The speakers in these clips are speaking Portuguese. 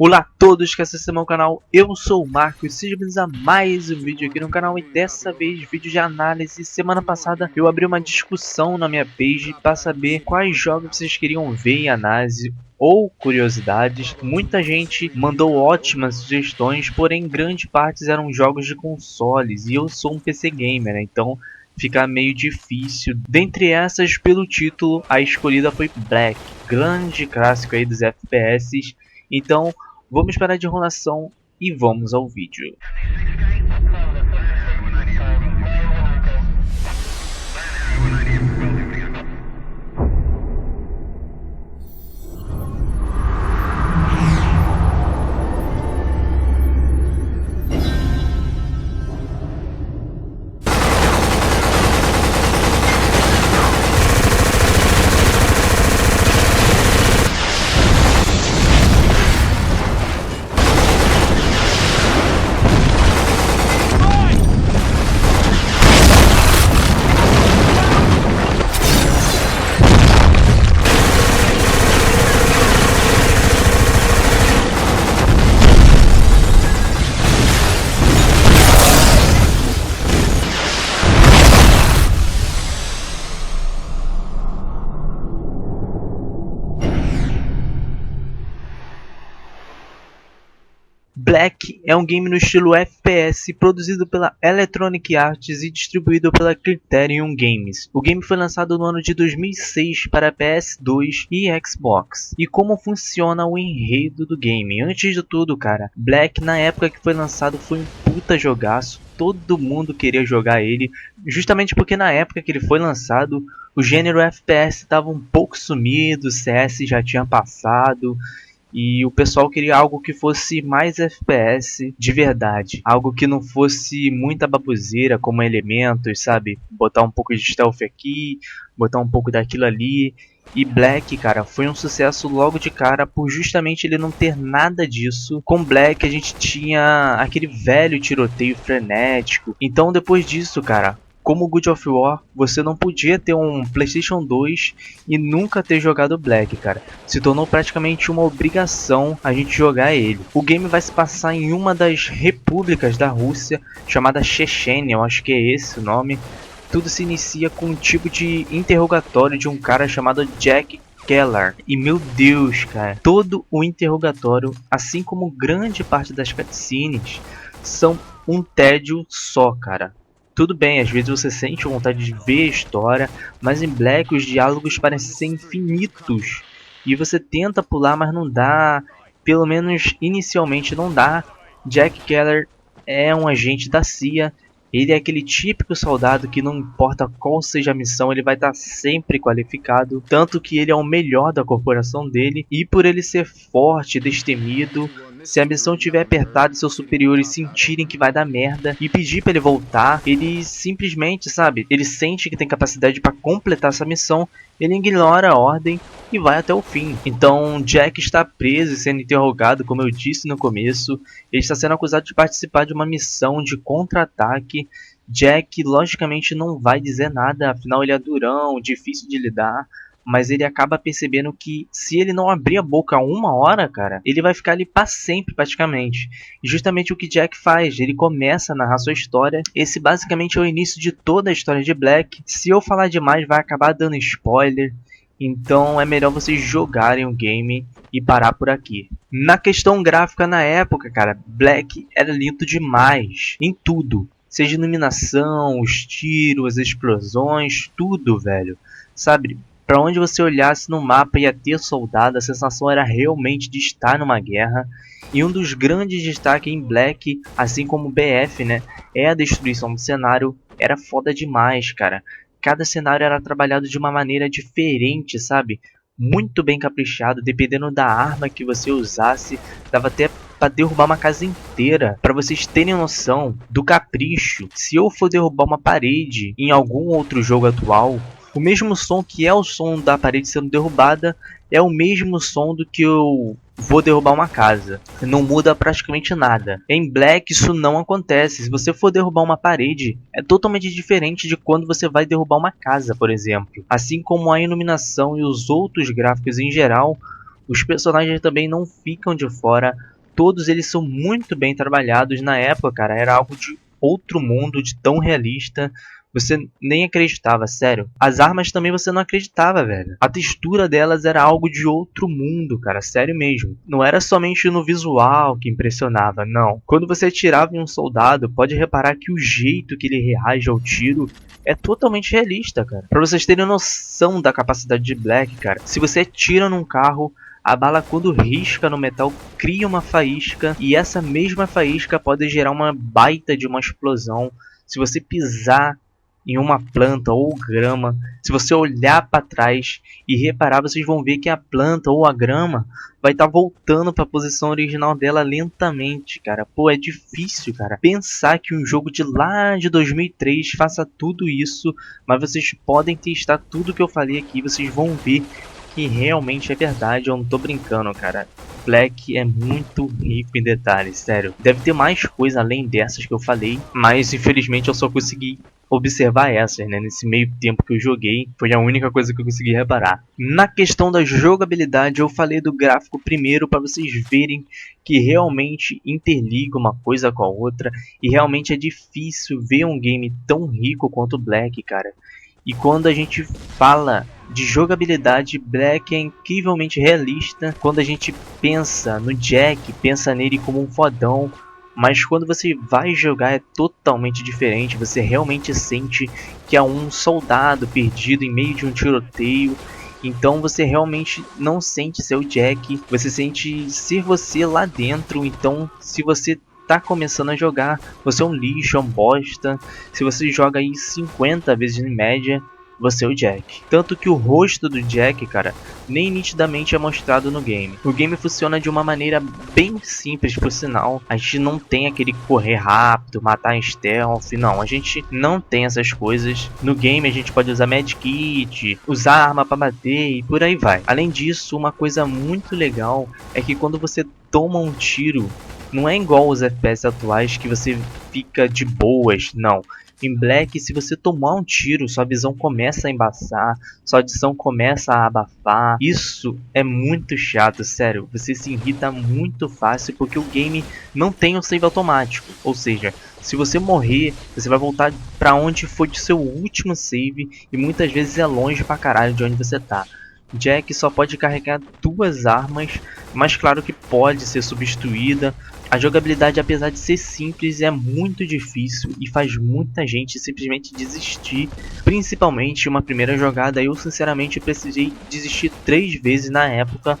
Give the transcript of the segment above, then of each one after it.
Olá a todos que assistem ao meu canal, eu sou o Marco e sejam bem-vindos a mais um vídeo aqui no canal. E dessa vez, vídeo de análise. Semana passada eu abri uma discussão na minha page para saber quais jogos vocês queriam ver em análise ou curiosidades. Muita gente mandou ótimas sugestões, porém grande parte eram jogos de consoles e eu sou um PC gamer, né? Então fica meio difícil. Dentre essas, pelo título, a escolhida foi Black, grande clássico aí dos FPS. Então, vamos parar de enrolação e vamos ao vídeo. Black é um game no estilo FPS produzido pela Electronic Arts e distribuído pela Criterion Games. O game foi lançado no ano de 2006 para PS2 e Xbox. E como funciona o enredo do game? Antes de tudo, cara, Black na época que foi lançado foi um puta jogaço. Todo mundo queria jogar ele, justamente porque na época que ele foi lançado, o gênero FPS estava um pouco sumido, o CS já tinha passado. E o pessoal queria algo que fosse mais FPS de verdade. Algo que não fosse muita baboseira como elementos, sabe? Botar um pouco de stealth aqui, botar um pouco daquilo ali. E Black, cara, foi um sucesso logo de cara por justamente ele não ter nada disso. Com Black a gente tinha aquele velho tiroteio frenético. Então depois disso, cara, como God of War, você não podia ter um PlayStation 2 e nunca ter jogado Black, cara. Se tornou praticamente uma obrigação a gente jogar ele. O game vai se passar em uma das repúblicas da Rússia, chamada Chechênia, eu acho que é esse o nome. Tudo se inicia com um tipo de interrogatório de um cara chamado Jack Keller. E meu Deus, cara, todo o interrogatório, assim como grande parte das cutscenes, são um tédio só, cara. Tudo bem, às vezes você sente vontade de ver a história, mas em Black os diálogos parecem ser infinitos. E você tenta pular, mas não dá. Pelo menos inicialmente não dá. Jack Keller é um agente da CIA. Ele é aquele típico soldado que não importa qual seja a missão, ele vai estar sempre qualificado. Tanto que ele é o melhor da corporação dele. E por ele ser forte, destemido, se a missão estiver apertada e seus superiores sentirem que vai dar merda e pedir para ele voltar, ele simplesmente, sabe, ele sente que tem capacidade para completar essa missão, ele ignora a ordem e vai até o fim. Então Jack está preso e sendo interrogado, como eu disse no começo. Ele está sendo acusado de participar de uma missão de contra-ataque. Jack logicamente não vai dizer nada, afinal ele é durão, difícil de lidar. Mas ele acaba percebendo que se ele não abrir a boca uma hora, cara, ele vai ficar ali para sempre praticamente. E justamente o que Jack faz, ele começa a narrar sua história. Esse basicamente é o início de toda a história de Black. Se eu falar demais vai acabar dando spoiler. Então é melhor vocês jogarem o game e parar por aqui. Na questão gráfica na época, cara, Black era lindo demais. Em tudo. Seja iluminação, os tiros, as explosões, tudo, velho. Sabe? Para onde você olhasse no mapa ia ter soldado, a sensação era realmente de estar numa guerra. E um dos grandes destaques em Black, assim como BF, né, é a destruição do cenário. Era foda demais, cara. Cada cenário era trabalhado de uma maneira diferente, sabe? Muito bem caprichado, dependendo da arma que você usasse, dava até para derrubar uma casa inteira. Para vocês terem noção do capricho, se eu for derrubar uma parede em algum outro jogo atual, o mesmo som que é o som da parede sendo derrubada é o mesmo som do que eu vou derrubar uma casa. Não muda praticamente nada. Em Black isso não acontece. Se você for derrubar uma parede, é totalmente diferente de quando você vai derrubar uma casa, por exemplo. Assim como a iluminação e os outros gráficos em geral, os personagens também não ficam de fora. todos eles são muito bem trabalhados. Na época, cara, era algo de outro mundo, de tão realista. Você nem acreditava, sério. As armas também você não acreditava, velho. A textura delas era algo de outro mundo, cara, sério mesmo. Não era somente no visual que impressionava, não. Quando você atirava em um soldado, pode reparar que o jeito que ele reage ao tiro é totalmente realista, cara. Pra vocês terem noção da capacidade de Black, cara, se você atira num carro, a bala, quando risca no metal, cria uma faísca, e essa mesma faísca pode gerar uma baita de uma explosão. Se você pisar em uma planta ou grama, se você olhar para trás e reparar, vocês vão ver que a planta ou a grama vai estar voltando para a posição original dela lentamente, cara. Pô, é difícil, cara, pensar que um jogo de lá de 2003 faça tudo isso, mas vocês podem testar tudo que eu falei aqui, vocês vão ver que realmente é verdade. Eu não tô brincando, cara. Black é muito rico em detalhes, sério. Deve ter mais coisa além dessas que eu falei, mas infelizmente eu só consegui observar essas, né? Nesse meio tempo que eu joguei, foi a única coisa que eu consegui reparar. Na questão da jogabilidade, eu falei do gráfico primeiro para vocês verem que realmente interliga uma coisa com a outra, e realmente é difícil ver um game tão rico quanto Black, cara. E quando a gente fala de jogabilidade, Black é incrivelmente realista. Quando a gente pensa no Jack, pensa nele como um fodão, mas quando você vai jogar é totalmente diferente. Você realmente sente que é um soldado perdido em meio de um tiroteio. Então você realmente não sente ser o Jack, você sente ser você lá dentro. Então se você tá começando a jogar, você é um lixo, é um bosta. Se você joga aí 50 vezes em média, você é o Jack. Tanto que o rosto do Jack, cara, nem nitidamente é mostrado no game. O game funciona de uma maneira bem simples, por sinal. A gente não tem aquele correr rápido, matar em stealth, não. A gente não tem essas coisas. No game a gente pode usar medkit, usar arma pra bater e por aí vai. Além disso, uma coisa muito legal é que quando você toma um tiro, não é igual os FPS atuais que você fica de boas, não. Em Black, se você tomar um tiro, sua visão começa a embaçar, sua audição começa a abafar. Isso é muito chato, sério. Você se irrita muito fácil porque o game não tem um save automático. Ou seja, se você morrer, você vai voltar pra onde foi o seu último save, e muitas vezes é longe pra caralho de onde você tá. Jack só pode carregar 2 armas, mas claro que pode ser substituída. A jogabilidade, apesar de ser simples, é muito difícil e faz muita gente simplesmente desistir. Principalmente uma primeira jogada, eu sinceramente precisei desistir 3 vezes na época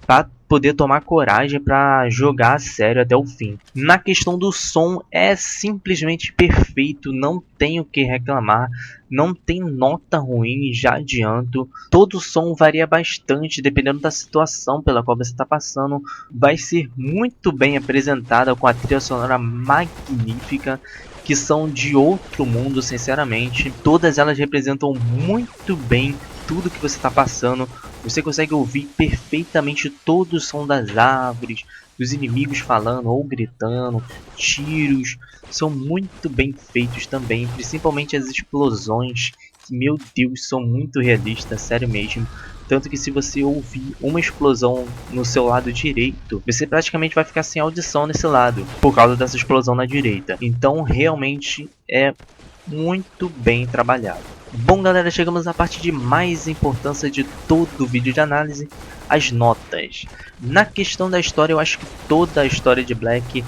para poder tomar coragem para jogar a sério até o fim. Na questão do som, é simplesmente perfeito, não tenho o que reclamar, não tem nota ruim, já adianto. Todo o som varia bastante dependendo da situação pela qual você está passando. Vai ser muito bem apresentada com a trilha sonora magnífica, que são de outro mundo, sinceramente. Todas elas representam muito bem tudo que você está passando. Você consegue ouvir perfeitamente todo o som das árvores, dos inimigos falando ou gritando, tiros. São muito bem feitos também, principalmente as explosões, que, meu Deus, são muito realistas, sério mesmo. Tanto que se você ouvir uma explosão no seu lado direito, você praticamente vai ficar sem audição nesse lado, por causa dessa explosão na direita. Então realmente é muito bem trabalhado. Bom galera, chegamos à parte de mais importância de todo o vídeo de análise, as notas. Na questão da história, eu acho que toda a história de Black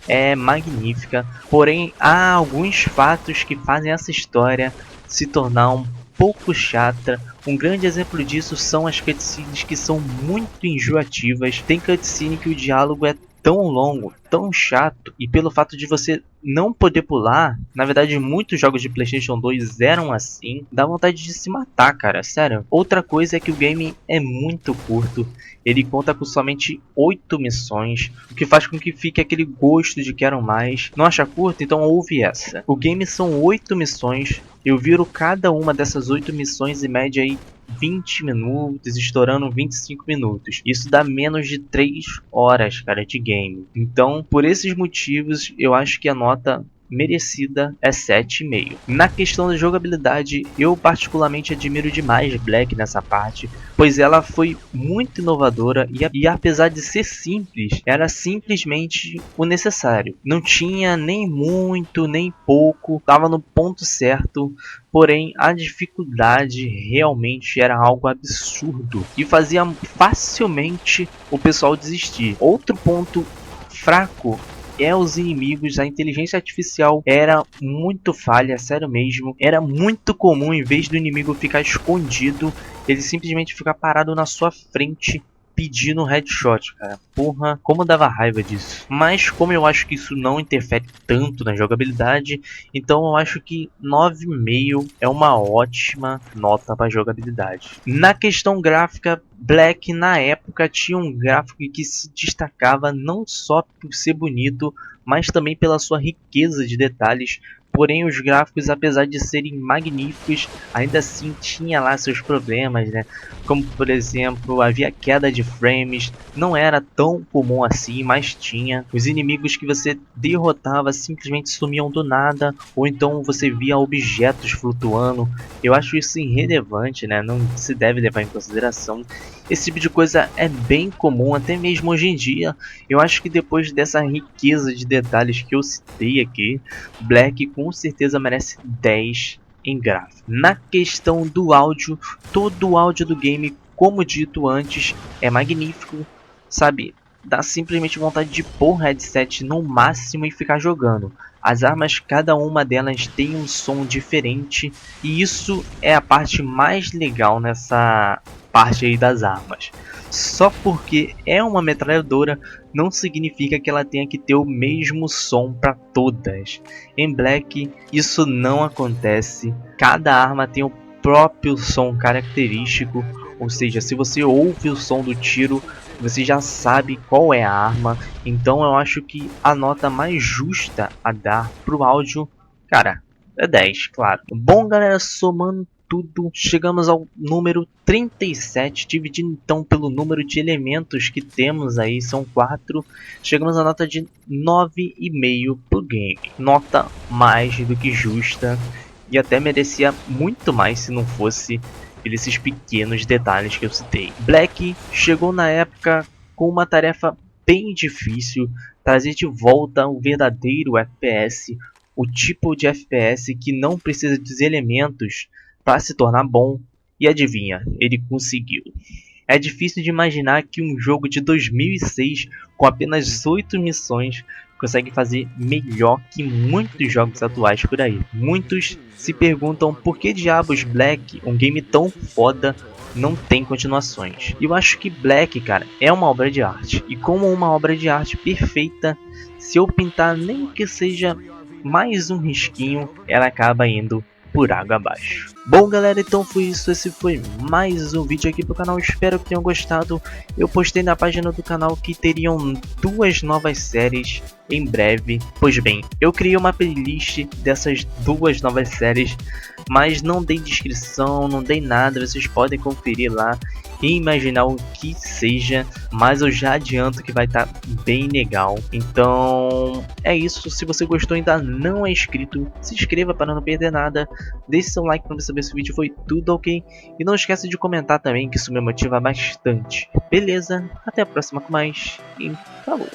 é magnífica, porém há alguns fatos que fazem essa história se tornar um pouco chata. Um grande exemplo disso são as cutscenes, que são muito enjoativas. Tem cutscene que o diálogo é tão longo, tão chato, e pelo fato de você não poder pular, na verdade muitos jogos de PlayStation 2 eram assim, dá vontade de se matar, cara, sério. Outra coisa é que o game é muito curto, ele conta com somente 8 missões, o que faz com que fique aquele gosto de quero mais. Não acha curto? Então ouve essa. O game são 8 missões, eu viro cada uma dessas 8 missões em média aí 20 minutos, estourando 25 minutos. Isso dá menos de 3 horas, cara, de game. Então, por esses motivos, eu acho que a nota merecida é 7,5. Na questão da jogabilidade, eu particularmente admiro demais Black nessa parte, pois ela foi muito inovadora e apesar de ser simples, era simplesmente o necessário. Não tinha nem muito, nem pouco, estava no ponto certo, porém a dificuldade realmente era algo absurdo e fazia facilmente o pessoal desistir. Outro ponto fraco é os inimigos, a inteligência artificial era muito falha, sério mesmo. Era muito comum, em vez do inimigo ficar escondido, ele simplesmente ficar parado na sua frente pedindo um headshot, cara. Porra, como dava raiva disso. Mas como eu acho que isso não interfere tanto na jogabilidade, então eu acho que 9,5 é uma ótima nota para jogabilidade. Na questão gráfica, Black na época tinha um gráfico que se destacava não só por ser bonito, mas também pela sua riqueza de detalhes. Porém, os gráficos, apesar de serem magníficos, ainda assim tinha lá seus problemas, né? Como por exemplo, havia queda de frames, não era tão comum assim, mas tinha. Os inimigos que você derrotava simplesmente sumiam do nada, ou então você via objetos flutuando. Eu acho isso irrelevante, né? Não se deve levar em consideração. Esse tipo de coisa é bem comum, até mesmo hoje em dia. Eu acho que depois dessa riqueza de detalhes que eu citei aqui, Black com certeza merece 10 em gráfico. Na questão do áudio, todo o áudio do game, como dito antes, é magnífico, sabe? Dá simplesmente vontade de pôr o headset no máximo e ficar jogando. As armas, cada uma delas tem um som diferente, e isso é a parte mais legal nessa parte aí das armas. Só porque é uma metralhadora não significa que ela tenha que ter o mesmo som para todas. Em Black isso não acontece. Cada arma tem o próprio som característico, ou seja, se você ouve o som do tiro, você já sabe qual é a arma. Então eu acho que a nota mais justa a dar pro áudio, cara, é 10, claro. Bom, galera, somando tudo, chegamos ao número 37, dividindo então pelo número de elementos que temos aí, são 4, chegamos à nota de 9,5 pro game. Nota mais do que justa e até merecia muito mais se não fosse esses pequenos detalhes que eu citei. Black chegou na época com uma tarefa bem difícil, trazer de volta o verdadeiro FPS, o tipo de FPS que não precisa dos elementos para se tornar bom, e adivinha, ele conseguiu. É difícil de imaginar que um jogo de 2006 com apenas 8 missões consegue fazer melhor que muitos jogos atuais por aí. Muitos se perguntam por que diabos Black, um game tão foda, não tem continuações. E eu acho que Black, cara, é uma obra de arte. E como uma obra de arte perfeita, se eu pintar nem que seja mais um risquinho, ela acaba indo por água abaixo. Bom, galera, então foi isso. Esse foi mais um vídeo aqui pro canal. Espero que tenham gostado. Eu postei na página do canal que teriam 2 novas séries em breve. Pois bem, eu criei uma playlist dessas 2 novas séries, mas não dei descrição, não dei nada. Vocês podem conferir lá e imaginar o que seja, mas eu já adianto que vai estar bem legal. Então é isso. Se você gostou e ainda não é inscrito, se inscreva para não perder nada. Deixe seu like para saber se o vídeo foi tudo ok. E não esqueça de comentar também, que isso me motiva bastante. Beleza? Até a próxima com mais. E falou!